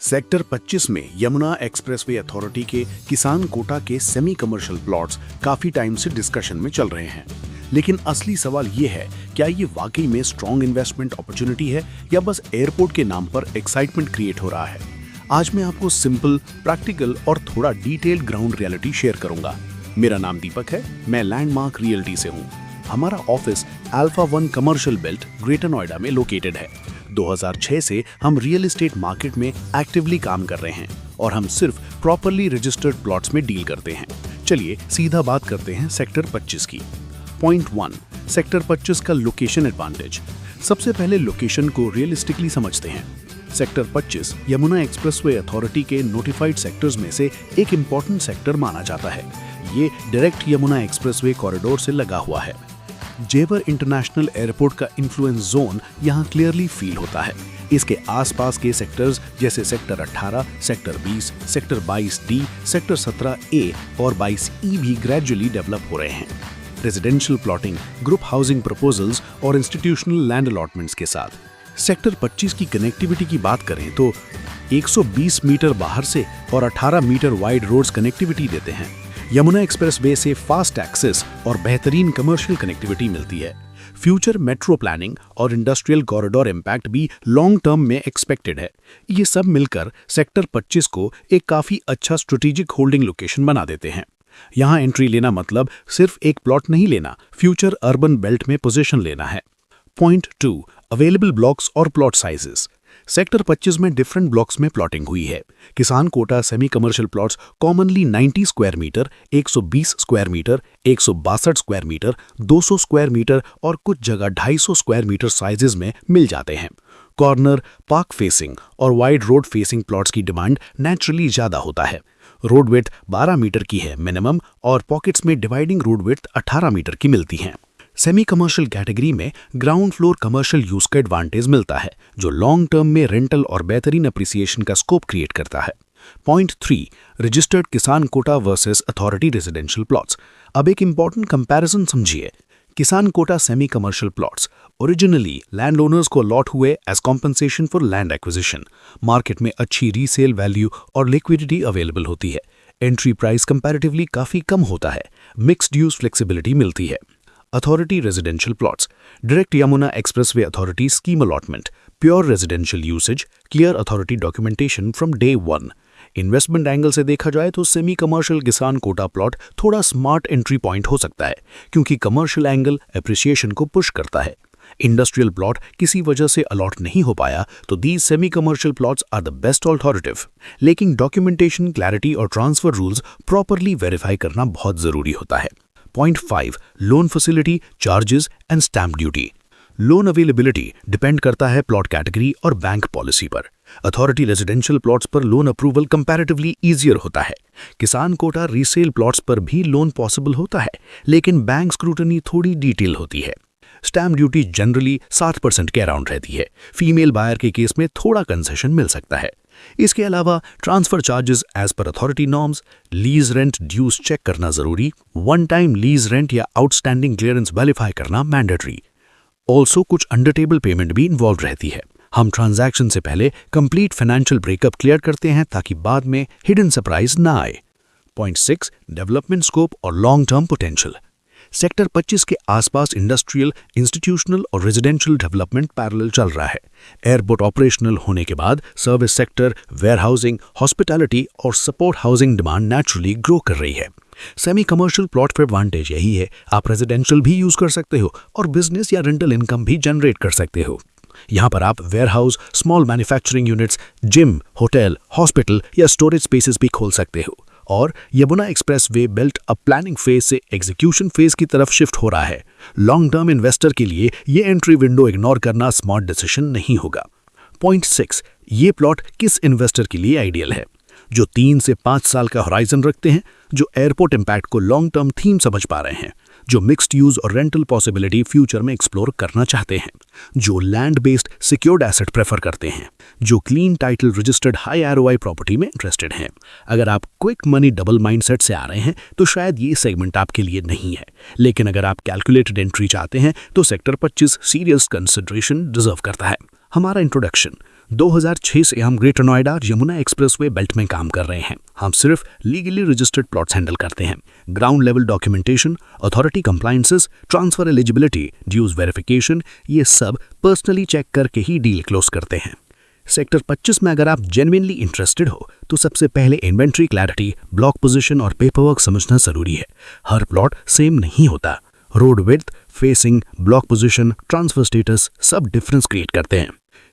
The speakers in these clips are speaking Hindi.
सेक्टर 25 में यमुना एक्सप्रेसवे अथॉरिटी के किसान कोटा के सेमी कमर्शियल प्लॉट्स काफी टाइम से डिस्कशन में चल रहे हैं। लेकिन असली सवाल ये है, क्या ये वाकई में स्ट्रॉन्ग इन्वेस्टमेंट अपॉर्चुनिटी है या बस एयरपोर्ट के नाम पर एक्साइटमेंट क्रिएट हो रहा है। आज मैं आपको सिंपल, प्रैक्टिकल और थोड़ा डिटेल्ड ग्राउंड रियलिटी शेयर करूंगा। मेरा नाम दीपक है, मैं लैंडमार्क रियल्टी से हूँ। हमारा office alpha 1 commercial belt greater Noida में लोकेटेड है। 2006 से हम रियल एस्टेट मार्केट में एक्टिवली काम कर रहे हैं और हम सिर्फ प्रॉपरली रजिस्टर्ड प्लॉट्स में डील करते हैं। चलिए सीधा बात करते हैं सेक्टर 25 की। पॉइंट 1, सेक्टर 25 का लोकेशन एडवांटेज। सबसे पहले लोकेशन को रियलिस्टिकली समझते हैं। सेक्टर 25 यमुना एक्सप्रेसवे अथॉरिटी के नोटिफाइड सेक्टर्स में से एक इम्पॉर्टेंट सेक्टर माना जाता है। ये डायरेक्ट यमुना एक्सप्रेसवे कॉरिडोर से लगा हुआ है। जेवर इंटरनेशनल एयरपोर्ट का इन्फ्लुएंस जोन यहाँ क्लियरली फील होता है। इसके आसपास के सेक्टर्स जैसे sector 18, sector 20, sector 22D, sector 17A और 22E भी ग्रेजुअली डेवलप हो रहे हैं। Residential plotting, group housing proposals और इंस्टीट्यूशनल लैंड अलॉटमेंट्स के साथ। सेक्टर 25 की कनेक्टिविटी की बात करें तो 120 मीटर बाहर से और 18 मीटर वाइड रोड्स कनेक्टिविटी देते हैं। यमुना एक्सप्रेसवे से फास्ट एक्सेस और बेहतरीन कमर्शियल कनेक्टिविटी मिलती है। फ्यूचर मेट्रो प्लानिंग और इंडस्ट्रियल कॉरिडोर इम्पैक्ट भी लॉन्ग टर्म में एक्सपेक्टेड है। ये सब मिलकर सेक्टर 25 को एक काफी अच्छा स्ट्रेटेजिक होल्डिंग लोकेशन बना देते हैं। यहाँ एंट्री लेना मतलब सिर्फ एक प्लॉट नहीं लेना, फ्यूचर अर्बन बेल्ट में पोजीशन लेना है। पॉइंट 2, अवेलेबल ब्लॉक्स और प्लॉट साइजेस। सेक्टर 25 में डिफरेंट ब्लॉक्स में प्लॉटिंग हुई है। किसान quota semi commercial plots commonly 90 square metre, 120 square metre, 162 square metre, 200 square metre और कुछ जगह 250 स्क्वायर मीटर साइजेस में मिल जाते हैं। कॉर्नर, पार्क फेसिंग और वाइड रोड फेसिंग प्लॉट्स की डिमांड नेचुरली ज्यादा होता है। रोड विड्थ 12 मीटर की है मिनिमम और पॉकेट्स में डिवाइडिंग रोड विड्थ 18 मीटर की मिलती हैं। सेमी कमर्शियल कैटेगरी में ग्राउंड फ्लोर कमर्शियल यूज का एडवांटेज मिलता है, जो लॉन्ग टर्म में रेंटल और बेहतरीन अप्रिसिएशन का स्कोप क्रिएट करता है। पॉइंट 3, रजिस्टर्ड किसान quota versus authority residential plots. अब एक इंपॉर्टेंट कंपैरिजन समझिए। किसान quota semi commercial plots originally land owners को अलॉट हुए as compensation for land acquisition. Market में अच्छी रीसेल वैल्यू और लिक्विडिटी अवेलेबल होती है। एंट्री प्राइस कंपैरेटिवली काफी कम होता है। मिक्स्ड यूज फ्लेक्सिबिलिटी मिलती है। Authority residential plots, direct Yamuna expressway authority scheme allotment, pure residential usage, clear authority documentation from day 1। Investment angle से देखा जाए तो सेमी कमर्शियल किसान कोटा प्लॉट थोड़ा स्मार्ट एंट्री पॉइंट हो सकता है, क्योंकि कमर्शियल एंगल एप्रिसिएशन को पुश करता है। इंडस्ट्रियल प्लॉट किसी वजह से अलॉट नहीं हो पाया तो these semi commercial plots are the best alternative. लेकिन डॉक्यूमेंटेशन, क्लैरिटी और ट्रांसफर रूल्स प्रॉपरली वेरीफाई करना बहुत जरूरी होता है। Point 5, loan facility, charges and stamp duty. Loan availability depend करता है प्लॉट कैटेगरी और बैंक पॉलिसी पर। अथॉरिटी रेजिडेंशियल प्लॉट्स पर लोन अप्रूवल कंपैरेटिवली इजियर होता है। किसान कोटा रीसेल प्लॉट्स पर भी लोन पॉसिबल होता है, लेकिन बैंक स्क्रूटनी थोड़ी डिटेल होती है। स्टैंप ड्यूटी जनरली 7% के अराउंड रहती है। फीमेल बायर के केस में थोड़ा कंसेशन मिल सकता है। इसके अलावा transfer charges as per authority norms, lease rent dues check करना जरूरी, वन टाइम लीज रेंट या आउटस्टैंडिंग क्लियरेंस वेरीफाई करना मैंडेटरी। ऑल्सो कुछ अंडर टेबल पेमेंट भी इन्वॉल्व रहती है। हम ट्रांजैक्शन से पहले कंप्लीट फाइनेंशियल ब्रेकअप क्लियर करते हैं ताकि बाद में हिडन सरप्राइज ना आए। पॉइंट 6, डेवलपमेंट स्कोप और लॉन्ग टर्म पोटेंशियल। सेक्टर 25 के आसपास इंडस्ट्रियल, इंस्टीट्यूशनल और रेजिडेंशियल डेवलपमेंट पैरेलल चल रहा है। एयरपोर्ट ऑपरेशनल होने के बाद सर्विस सेक्टर, वेयरहाउसिंग, हॉस्पिटैलिटी और support housing demand naturally grow कर रही है। सेमी कमर्शियल प्लॉट पर एडवांटेज यही है, आप रेजिडेंशियल भी यूज कर सकते हो और बिजनेस या रेंटल इनकम भी जनरेट कर सकते हो। यहाँ पर आप warehouse, small manufacturing units, gym, hotel, hospital या स्टोरेज स्पेसेस भी खोल सकते हो। और यमुना एक्सप्रेसवे बेल्ट अब प्लानिंग फेज से एग्जीक्यूशन फेज की तरफ शिफ्ट हो रहा है। लॉन्ग टर्म इन्वेस्टर के लिए ये एंट्री विंडो इग्नोर करना स्मार्ट डिसीजन नहीं होगा। पॉइंट 6, ये प्लॉट किस इन्वेस्टर के लिए आइडियल है? जो 3 से 5 साल का होराइजन रखते हैं, जो एयरपोर्ट इम्पैक्ट को लॉन्ग टर्म थीम समझ पा रहे हैं, जो मिक्स्ड यूज और रेंटल पॉसिबिलिटी फ्यूचर में एक्सप्लोर करना चाहते हैं, जो land based secured asset prefer करते हैं, जो clean title registered high ROI property में इंटरेस्टेड हैं। अगर आप क्विक मनी डबल माइंडसेट से आ रहे हैं तो शायद ये सेगमेंट आपके लिए नहीं है, लेकिन अगर आप कैलकुलेटेड एंट्री चाहते हैं तो सेक्टर 25 सीरियस कंसिडरेशन डिजर्व करता है। हमारा इंट्रोडक्शन, 2006 से हम ग्रेटर नोएडा और यमुना एक्सप्रेसवे बेल्ट में काम कर रहे हैं। हम सिर्फ लीगली रजिस्टर्ड प्लॉट्स हैंडल करते हैं। Ground level documentation, authority compliances, transfer eligibility, dues verification, ये सब पर्सनली चेक करके ही डील क्लोज करते हैं। सेक्टर 25 में अगर आप जेन्युइनली इंटरेस्टेड हो तो सबसे पहले इन्वेंट्री क्लैरिटी, ब्लॉक पोजीशन और पेपरवर्क समझना जरूरी है। हर प्लॉट सेम नहीं होता। Road width, facing, block position, transfer status सब डिफरेंस क्रिएट करते हैं।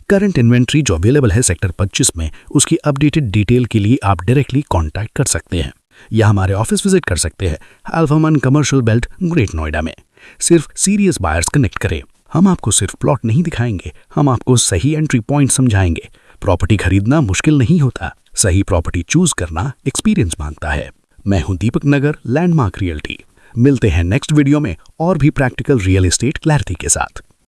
करंट इन्वेंट्री जो अवेलेबल है सेक्टर 25 में, उसकी अपडेटेड डिटेल के लिए आप डायरेक्टली कांटेक्ट कर सकते हैं या हमारे ऑफिस विजिट कर सकते हैं, alpha one commercial belt, great Noida में। सिर्फ सीरियस बायर्स कनेक्ट करें। हम आपको सिर्फ प्लॉट नहीं दिखाएंगे, हम आपको सही एंट्री पॉइंट समझाएंगे। प्रॉपर्टी खरीदना मुश्किल नहीं होता, सही प्रॉपर्टी चूज करना एक्सपीरियंस मांगता है। मैं हूं दीपक नगर, लैंडमार्क रियल्टी। मिलते हैं नेक्स्ट वीडियो में और भी प्रैक्टिकल रियल एस्टेट क्लैरिटी के साथ।